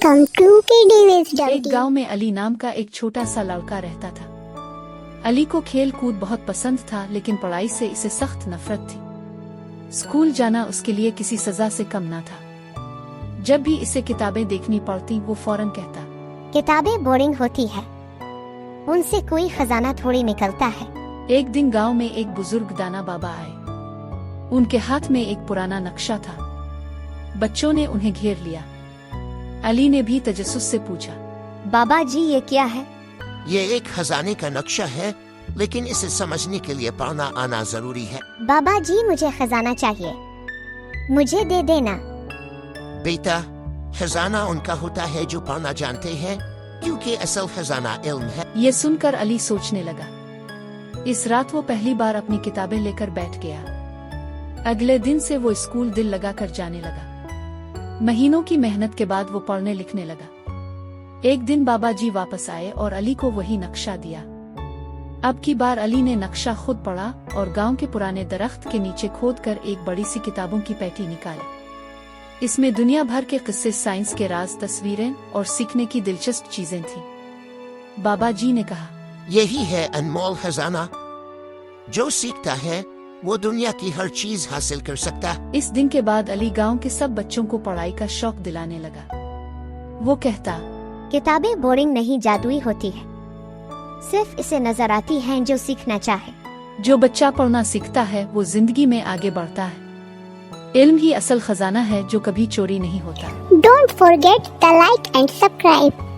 Welcome to एक गांव में अली नाम का एक छोटा सा लड़का रहता था। अली को खेल कूद बहुत पसंद था, लेकिन पढ़ाई से इसे सख्त नफरत थी। स्कूल जाना उसके लिए किसी सजा से कम ना था। जब भी इसे किताबें देखनी पड़ती, वो फौरन कहता, किताबें बोरिंग होती है, उनसे कोई खजाना थोड़ी निकलता है। एक दिन गांव में एक बुजुर्ग दाना बाबा आए। उनके हाथ में एक पुराना नक्शा था। बच्चों ने उन्हें घेर लिया। अली ने भी तजस्सुस से पूछा, बाबा जी ये क्या है? ये एक खजाने का नक्शा है, लेकिन इसे समझने के लिए पढ़ना आना जरूरी है। बाबा जी मुझे खजाना चाहिए, मुझे दे देना। बेटा, खजाना उनका होता है जो पढ़ना जानते हैं, क्योंकि असल खजाना इल्म है। ये सुनकर अली सोचने लगा। इस रात वो पहली बार अपनी किताबें लेकर बैठ गया। अगले दिन से वो स्कूल दिल लगाकर जाने लगा। महीनों की मेहनत के बाद वो पढ़ने लिखने लगा। एक दिन बाबा जी वापस आए और अली को वही नक्शा दिया। अब की बार अली ने नक्शा खुद पढ़ा और गांव के पुराने दरख्त के नीचे खोदकर एक बड़ी सी किताबों की पेटी निकाली। इसमें दुनिया भर के किस्से, साइंस के राज, तस्वीरें और सीखने की दिलचस्प चीजें थीं। बाबा जी ने कहा, यही है अनमोल खजाना। जो सीखता है वो दुनिया की हर चीज हासिल कर सकता। इस दिन के बाद अली गांव के सब बच्चों को पढ़ाई का शौक दिलाने लगा। वो कहता, किताबें बोरिंग नहीं, जादुई होती है। सिर्फ इसे नजर आती हैं जो सीखना चाहे। जो बच्चा पढ़ना सीखता है वो जिंदगी में आगे बढ़ता है। इल्म ही असल खजाना है जो कभी चोरी नहीं होता। Don't forget the like and subscribe.